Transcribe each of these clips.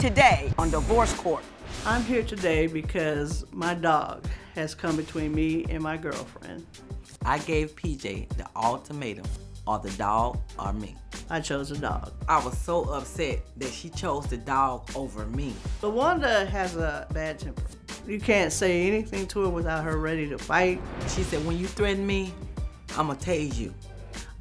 today on Divorce Court. I'm here today because my dog has come between me and my girlfriend. I gave PJ the ultimatum, or the dog or me. I chose the dog. I was so upset that she chose the dog over me. Lawanda has a bad temper. You can't say anything to her without her ready to fight. She said, when you threaten me, I'ma tase you.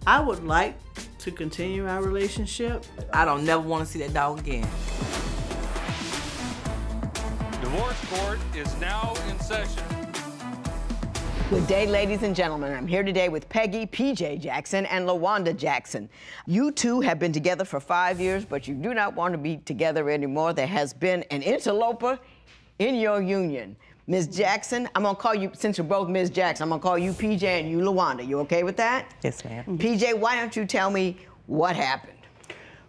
I would like to continue our relationship. I don't never want to see that dog again. Divorce Court is now in session. Good day, ladies and gentlemen. I'm here today with Peggy, PJ Jackson, and Lawanda Jackson. You two have been together for 5 years, but you do not want to be together anymore. There has been an interloper in your union. Ms. Jackson, I'm gonna call you, since you're both Ms. Jackson, I'm gonna call you PJ and you Lawanda. You okay with that? Yes, ma'am. PJ, why don't you tell me what happened?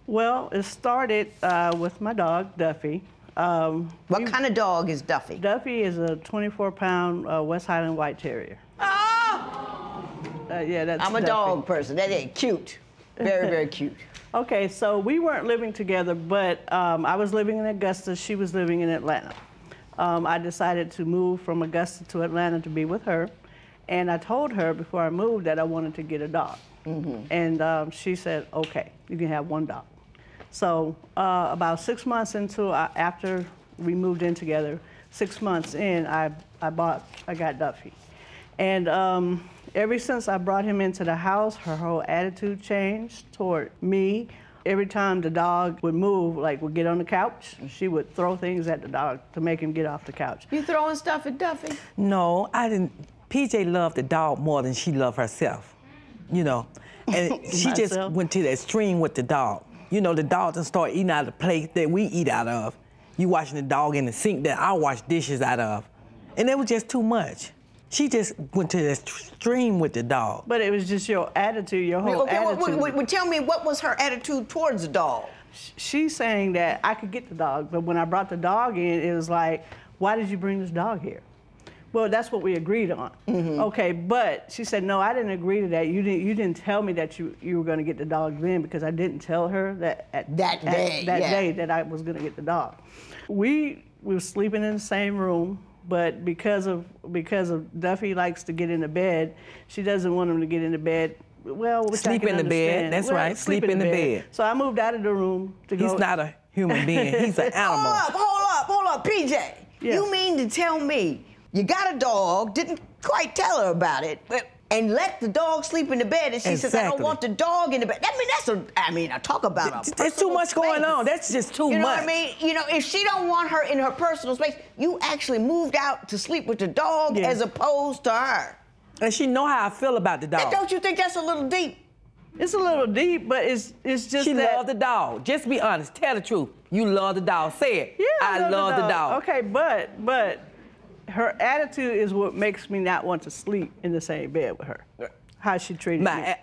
Well, it started with my dog, Duffy. What kind of dog is Duffy? Duffy is a 24-pound West Highland White Terrier. Oh! Yeah, that's I'm a Duffy. dog person. That ain't cute. Very, very cute. Okay, so we weren't living together, but I was living in Augusta. She was living in Atlanta. I decided to move from Augusta to Atlanta to be with her. And I told her before I moved that I wanted to get a dog. Mm-hmm. And she said, okay, you can have one dog. So about 6 months into, after we moved in together, 6 months in, I got Duffy. And ever since I brought him into the house, her whole attitude changed toward me. Every time the dog would move, like would get on the couch, she would throw things at the dog to make him get off the couch. You throwing stuff at Duffy? No, I didn't. PJ loved the dog more than she loved herself, you know. And she just went to the extreme with the dog. You know, the dog done start eating out of the plate that we eat out of. You watching the dog in the sink that I wash dishes out of. And it was just too much. She just went to the extreme with the dog. But it was just your attitude, your whole attitude. Well, tell me, what was her attitude towards the dog? She's saying that I could get the dog, but when I brought the dog in, it was like, why did you bring this dog here? Well, that's what we agreed on. Mm-hmm. Okay, but she said, no, I didn't agree to that. You didn't tell me that you were going to get the dog then, because I didn't tell her that that day that I was going to get the dog. We were sleeping in the same room, but because of Duffy likes to get into bed, she doesn't want him to get into bed. Well, sleep in the bed. That's right. Sleep in the bed. So I moved out of the room to go. He's not a human being. He's an animal. Hold up, PJ. Yeah. You mean to tell me you got a dog, didn't quite tell her about it, and let the dog sleep in the bed, and she says, I don't want the dog in the bed. I talk about a There's too much going on. That's just too much. You know what I mean? You know, if she don't want her in her personal space, you actually moved out to sleep with the dog as opposed to her. And she know how I feel about the dog. And don't you think that's a little deep? It's a little deep, but it's just she loved the dog. Just be honest. Tell the truth. You love the dog. Say it. Yeah, I love the dog. Okay, but her attitude is what makes me not want to sleep in the same bed with her. How she treated me. Yeah,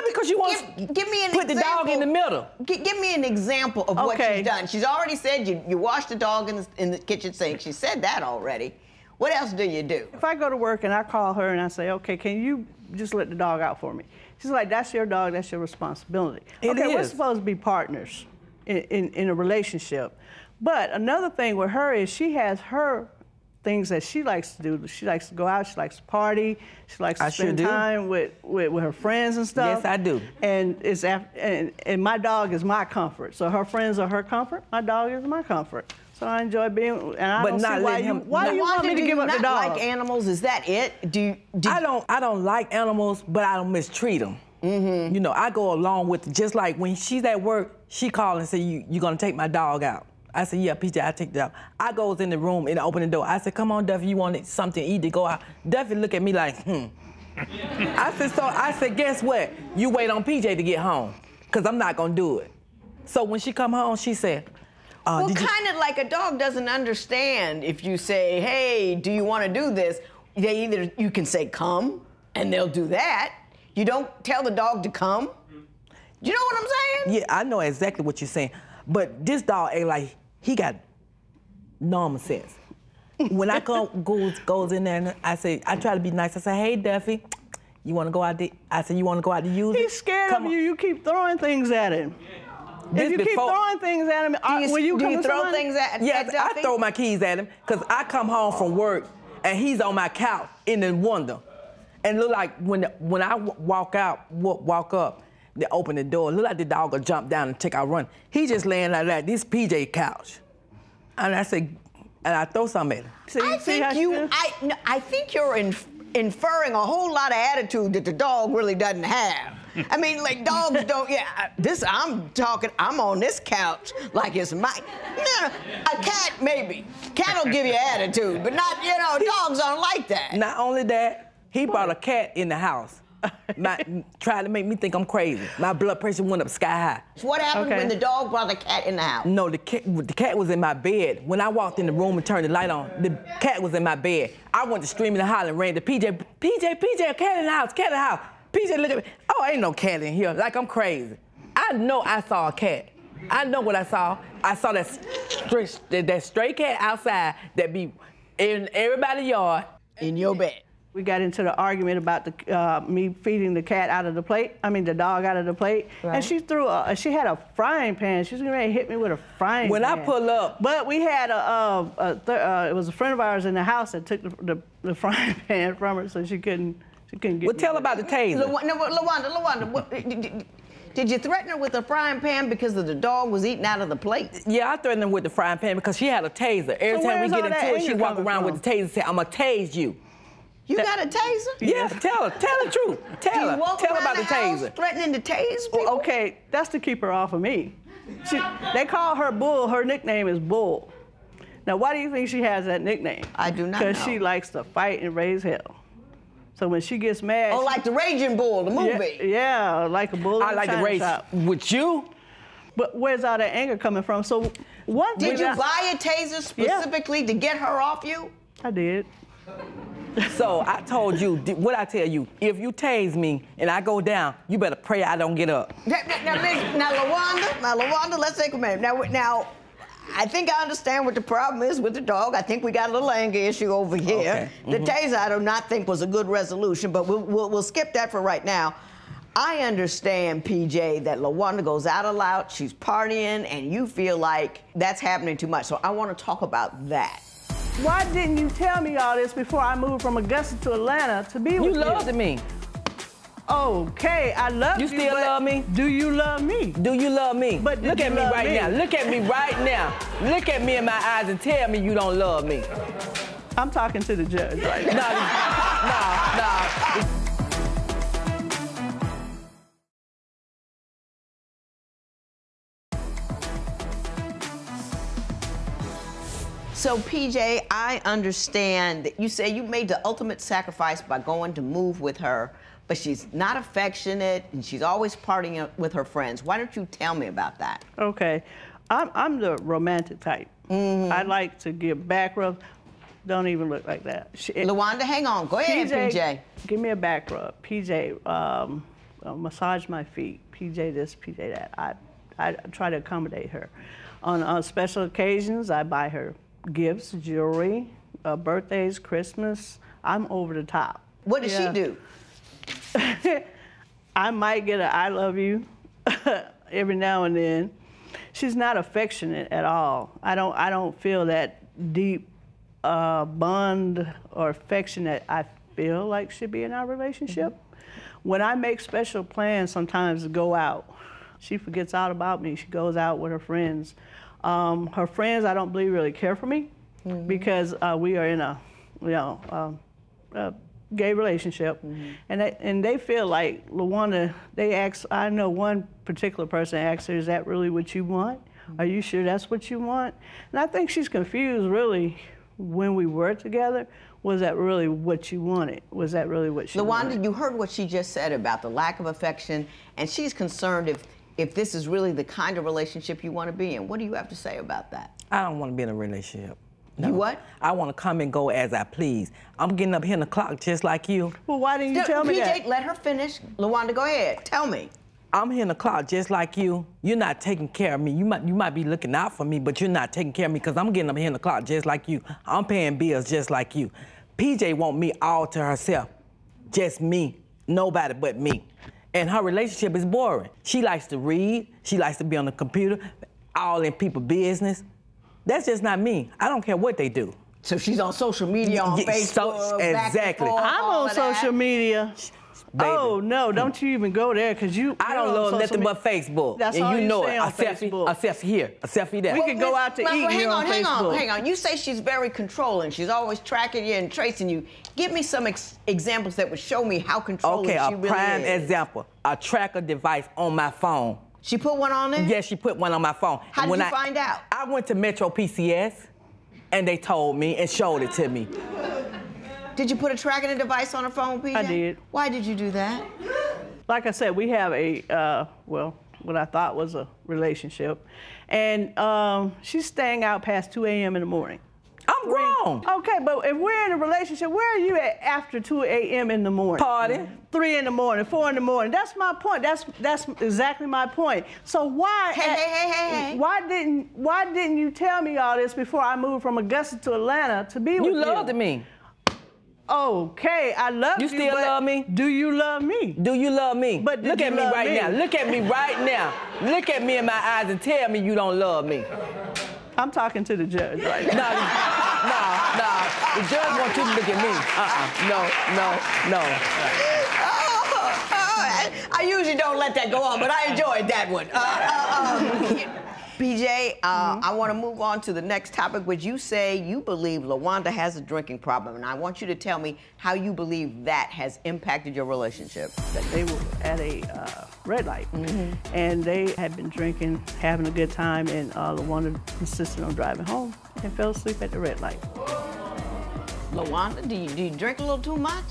because you want give me an put the dog in the middle. Give me an example of what she's done. She's already said you wash the dog in the kitchen sink. She said that already. What else do you do? If I go to work and I call her and I say, okay, can you just let the dog out for me? She's like, that's your dog, that's your responsibility. We're supposed to be partners in a relationship. But another thing with her is she has her things that she likes to do. She likes to go out, she likes to party, she likes to spend time with her friends and stuff. Yes, I do. And and my dog is my comfort. So her friends are her comfort, my dog is my comfort. So I enjoy being, and I don't see why you want me to give up the dog. Like animals, is that it? I don't like animals, but I don't mistreat them. Mm-hmm. You know, I go along with it. Just like when she's at work, she calls and say, you gonna take my dog out? I said, yeah, PJ, I take the dog. I goes in the room and open the door. I said, come on, Duffy, you want something to eat to go out? Duffy look at me like, I said, guess what? You wait on PJ to get home, because I'm not gonna do it. So when she come home, she said, well, kind of like a dog doesn't understand if you say, hey, do you want to do this? You can say come, and they'll do that. You don't tell the dog to come. You know what I'm saying? Yeah, I know exactly what you're saying. But this dog ain't like, he got normal sense. When I goes in there and I try to be nice. I say, hey, Duffy, you want to go out there? I said, you want to go out to use it? He's scared of you. You keep throwing things at him. If you keep throwing things at him, do you throw things at Yes, Duffy? I throw my keys at him because I come home from work and he's on my couch in the window. And look like when I walk up, they open the door, look like the dog will jump down and take out run. He just laying like that, this PJ couch. And I say, and I throw something at him. I think you're inferring a whole lot of attitude that the dog really doesn't have. I mean, like dogs don't. I'm on this couch like it's my. No, a cat maybe. Cat will give you attitude, but not. Dogs aren't like that. Not only that, he brought a cat in the house. Tried to make me think I'm crazy. My blood pressure went up sky high. What happened when the dog brought the cat in the house? No, the cat was in my bed. When I walked in the room and turned the light on, the cat was in my bed. I went to screaming and hollering, ran to PJ, a cat in the house, cat in the house. PJ looked at me, oh, ain't no cat in here, like I'm crazy. I know I saw a cat. I know what I saw. I saw that stray cat outside that be in everybody's yard. In your bed. We got into the argument about me feeding the cat out of the plate. I mean, the dog out of the plate. Right. And she she had a frying pan. She was going to hit me with a frying pan. When I pull up. But we had it was a friend of ours in the house that took the frying pan from her, so she couldn't get Well, tell about the taser. Lawanda, did you threaten her with a frying pan because the dog was eating out of the plate? Yeah, I threatened her with the frying pan because she had a taser. Every time we get into it, she walk around with the taser and say, I'm going to tase you. You got a taser? Yeah, tell the truth. Tell her about the taser. Threatening to tase people? Well, okay, that's to keep her off of me. They call her Bull. Her nickname is Bull. Now, why do you think she has that nickname? I do not know. Because she likes to fight and raise hell. So when she gets mad... Oh, like the Raging Bull, the movie. Yeah, like a bull in I like to race with you. But where's all that anger coming from? So Did you buy a taser specifically to get her off you? I did. So I told you, what I tell you, if you tase me and I go down, you better pray I don't get up. Now, Lawanda, let's take a minute. Now, I think I understand what the problem is with the dog. I think we got a little anger issue over here. Okay. The taser, I do not think was a good resolution, but we'll skip that for right now. I understand, PJ, that Lawanda goes out a lot, she's partying, and you feel like that's happening too much. So I want to talk about that. Why didn't you tell me all this before I moved from Augusta to Atlanta to be with you? You loved me. Okay, I love you. You still love me? Do you love me? Do you love me? But look at me right now. Look at me right now. Look at me in my eyes and tell me you don't love me. I'm talking to the judge right now. No. So, PJ, I understand that you say you made the ultimate sacrifice by going to move with her, but she's not affectionate and she's always partying with her friends. Why don't you tell me about that? Okay. I'm the romantic type. I like to give back rubs. Don't even look like that. Lawanda, hang on. Go ahead, PJ. Give me a back rub. PJ, massage my feet. PJ this, PJ that. I try to accommodate her. On special occasions, I buy her gifts, jewelry, birthdays, Christmas. I'm over the top. What does she do? I might get an I love you every now and then. She's not affectionate at all. I don't feel that deep bond or affection that I feel like should be in our relationship. When I make special plans sometimes to go out, she forgets all about me. She goes out with her friends. Her friends, I don't believe, really care for me because we are in a, gay relationship, and they feel like Lawanda. They ask. I know one particular person asked her, "Is that really what you want? Are you sure that's what you want?" And I think she's confused. Really, when we were together, was that really what you wanted? Was that really what she wanted? Lawanda, you heard what she just said about the lack of affection, and she's concerned if this is really the kind of relationship you want to be in. What do you have to say about that? I don't want to be in a relationship. No. You what? I want to come and go as I please. I'm getting up here in the clock just like you. Well, why didn't you tell me that? PJ, let her finish. Lawanda, go ahead. Tell me. I'm here in the clock just like you. You're not taking care of me. You might be looking out for me, but you're not taking care of me because I'm getting up here in the clock just like you. I'm paying bills just like you. PJ want me all to herself. Just me. Nobody but me. And her relationship is boring. She likes to read. She likes to be on the computer, all in people's business. That's just not me. I don't care what they do. So she's on social media, on Facebook, exactly. I'm on social media. Baby. Oh, no, don't you even go there, because I don't love nothing but Facebook. That's and all you know stay it. on A selfie, Facebook. a selfie here, a selfie there. We could go out to eat here on Facebook. Hang on. You say she's very controlling. She's always tracking you and tracing you. Give me some examples that would show me how controlling she really is. Okay, a prime example. A tracker device on my phone. She put one on there? Yes, she put one on my phone. How did you find out? I went to Metro PCS, and they told me and showed it to me. Did you put a tracking device on her phone, PJ? I did. Why did you do that? Like I said, we have a, well, what I thought was a relationship. And she's staying out past 2 a.m. in the morning. I'm grown. Okay, but if we're in a relationship, where are you at after 2 a.m. in the morning? Party. 3 in the morning, 4 in the morning. That's my point. That's exactly my point. So why? Hey. Why didn't you tell me all this before I moved from Augusta to Atlanta to be with you? You loved me. Okay, I love you. You still love me? Do you love me? Do you love me? But look at me right now. Look at me right now. Look at me in my eyes and tell me you don't love me. I'm talking to the judge right now. No. The judge wants you to look at me. No. I usually don't let that go on, but I enjoyed that one. PJ, I want to move on to the next topic, which you say you believe Lawanda has a drinking problem, and I want you to tell me how you believe that has impacted your relationship. That they were at a red light, and they had been drinking, having a good time, and Lawanda insisted on driving home and fell asleep at the red light. Lawanda, do you drink a little too much?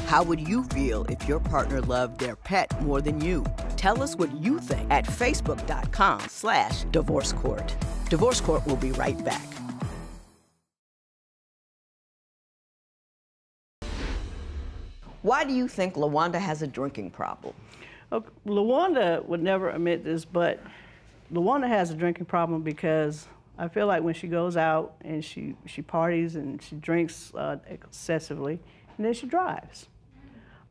How would you feel if your partner loved their pet more than you? Tell us what you think at facebook.com/Divorce Court. Divorce Court will be right back. Why do you think Lawanda has a drinking problem? Okay, Lawanda would never admit this, but Lawanda has a drinking problem because I feel like when she goes out and she parties and she drinks excessively, and then she drives.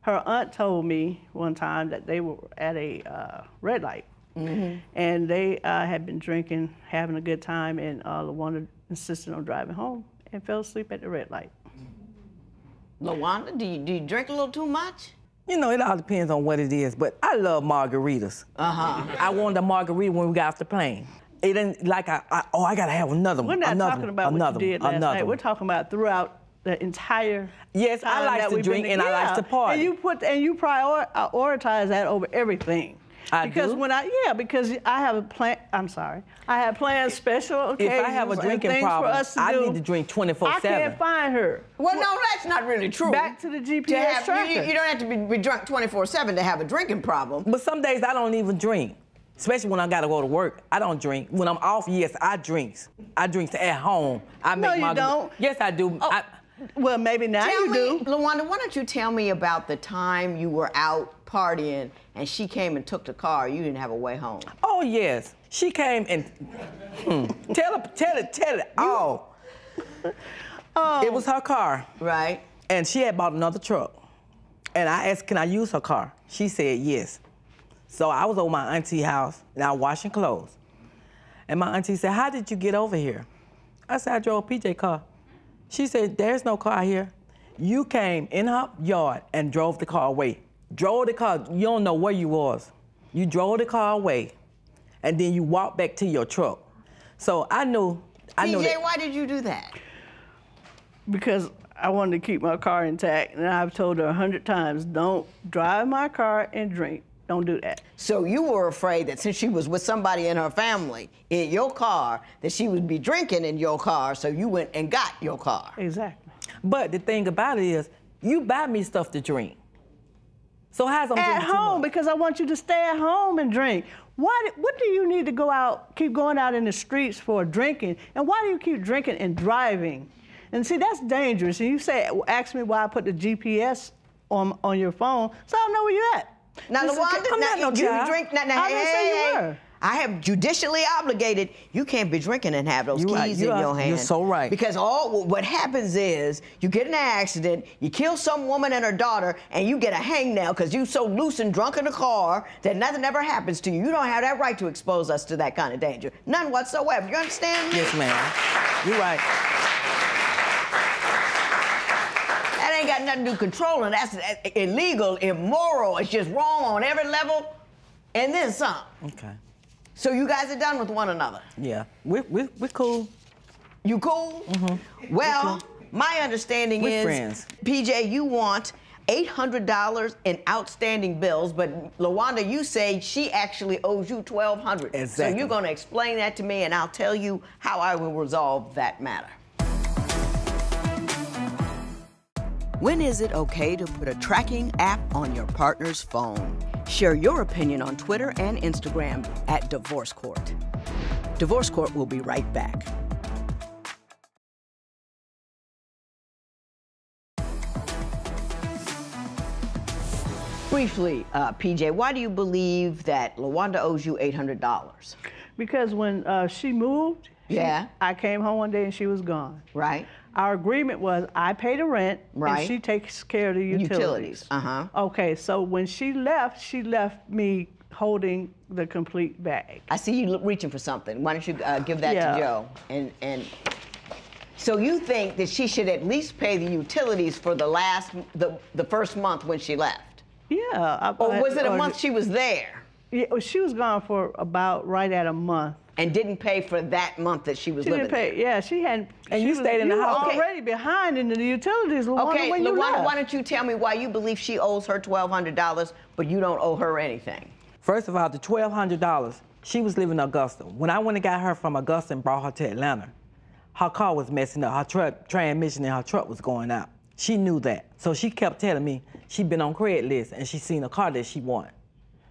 Her aunt told me one time that they were at a red light, and they had been drinking, having a good time, and Lawanda insisted on driving home and fell asleep at the red light. Lawanda, do you drink a little too much? You know, it all depends on what it is, but I love margaritas. I wanted a margarita when we got off the plane. It ain't like I gotta have another one. We're not talking about what you did last night. We're talking about throughout the entire Yes, I like to drink and I like to party. And you prioritize that over everything. Because I have a plan. I'm sorry. I have planned special occasions. If I have a drinking problem, I need to drink 24/7. I can't find her. Well, no, that's not really true. Back to the GPS tracker. You don't have to be drunk 24/7 to have a drinking problem. But some days I don't even drink. Especially when I gotta go to work, I don't drink. When I'm off, yes, I drink. I drink at home. No, you don't. Yes, I do. Oh. Well, maybe now you do. Lawanda, why don't you tell me about the time you were out partying and she came and took the car, you didn't have a way home? Oh, yes. She came and, tell it all. It was her car. Right. And she had bought another truck. And I asked, can I use her car? She said yes. So I was over my auntie's house and I was washing clothes. And my auntie said, how did you get over here? I said, I drove a PJ car. She said, there's no car here. You came in her yard and drove the car away. Drove the car, you don't know where you was. You drove the car away, and then you walked back to your truck. So I knew PJ, why did you do that? Because I wanted to keep my car intact, and I've told her 100 times, don't drive my car and drink. Don't do that. So you were afraid that since she was with somebody in her family in your car, that she would be drinking in your car, so you went and got your car. Exactly. But the thing about it is, you buy me stuff to drink. So how's I'm drinking at home? Because I want you to stay at home and drink. What do you need to go out, keep going out in the streets for drinking? And why do you keep drinking and driving? And see, that's dangerous. And you say, ask me why I put the GPS on your phone, so I don't know where you're at. Now, Lawanda, I'm not no child. Drink. I didn't say you were. I have judicially obligated. You can't be drinking and have those keys in your hand. You're so right. Because what happens is you get in an accident, you kill some woman and her daughter, and you get a hangnail because you're so loose and drunk in the car that nothing ever happens to you. You don't have that right to expose us to that kind of danger. None whatsoever. You understand me? Yes, ma'am. You're right. That ain't got nothing to do with controlling. That's illegal, immoral. It's just wrong on every level, and then some. Okay. So you guys are done with one another? Yeah. We're cool. You cool? Mm-hmm. Well, my understanding is, friends. PJ, you want $800 in outstanding bills, but Lawanda, you say she actually owes you $1,200. Exactly. So you're going to explain that to me, and I'll tell you how I will resolve that matter. When is it okay to put a tracking app on your partner's phone? Share your opinion on Twitter and Instagram at Divorce Court. Divorce Court will be right back. Briefly, PJ, why do you believe that Lawanda owes you $800? Because when she moved, I came home one day and she was gone. Right. Our agreement was I pay the rent, right, and she takes care of the utilities. Uh-huh. Okay, so when she left me holding the complete bag. I see you reaching for something. Why don't you give that to Joe? And so you think that she should at least pay the utilities for the first month when she left? Yeah. Or was it a month she was there? Yeah, she was gone for about right at a month. And didn't pay for that month that she was living there? Yeah, she hadn't. And you stayed in the house? You were already behind in the utilities, Lawanda, okay, when you left. Why don't you tell me why you believe she owes her $1,200, but you don't owe her anything? First of all, the $1,200, she was living in Augusta. When I went and got her from Augusta and brought her to Atlanta, her car was messing up. Her transmission in her truck was going out. She knew that. So she kept telling me she'd been on Craigslist and she seen a car that she wanted.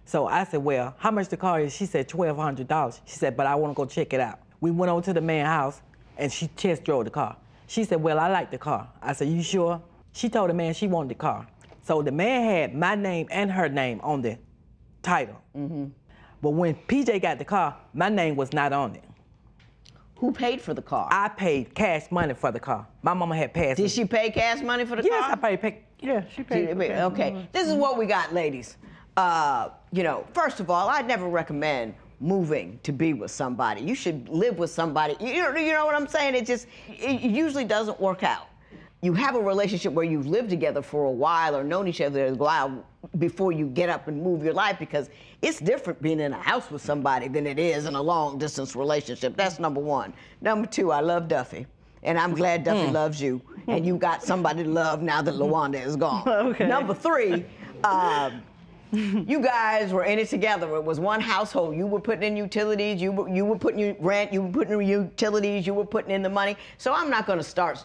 So I said, well, how much the car is? She said $1,200. She said, but I want to go check it out. We went over to the man's house and she test drove the car. She said, well, I like the car. I said, you sure? She told the man she wanted the car. So the man had my name and her name on the title. Mm-hmm. But when PJ got the car, my name was not on it. Who paid for the car? I paid cash money for the car. My mama had passed me. Did she pay cash money for the car? Yes, I paid. Yeah, she paid. Okay, this is what we got, ladies. You know, first of all, I'd never recommend moving to be with somebody. You should live with somebody. You know what I'm saying? It usually doesn't work out. You have a relationship where you've lived together for a while or known each other a while before you get up and move your life, because it's different being in a house with somebody than it is in a long-distance relationship. That's number one. Number two, I love Duffy, and I'm glad Duffy loves you, and you got somebody to love now that Lawanda is gone. Okay. Number three, you guys were in it together. It was one household. You were putting in utilities, you were putting in rent, you were putting in utilities, you were putting in the money. So I'm not going to start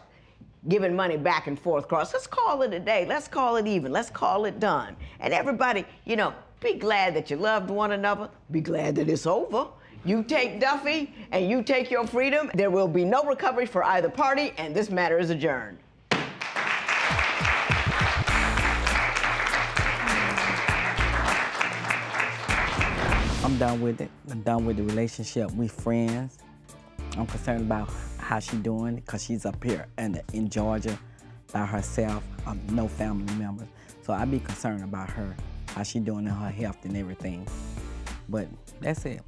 giving money back and forth across. Let's call it a day. Let's call it even. Let's call it done. And everybody, you know, be glad that you loved one another. Be glad that it's over. You take Duffy and you take your freedom. There will be no recovery for either party, and this matter is adjourned. I'm done with it. I'm done with the relationship. We friends. I'm concerned about how she doing, because she's up here in Georgia by herself, no family members. So I be concerned about her, how she doing in her health and everything. But that's it.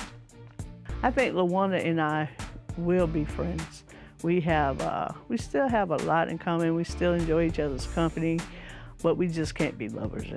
I think Lawanda and I will be friends. We still have a lot in common. We still enjoy each other's company, but we just can't be lovers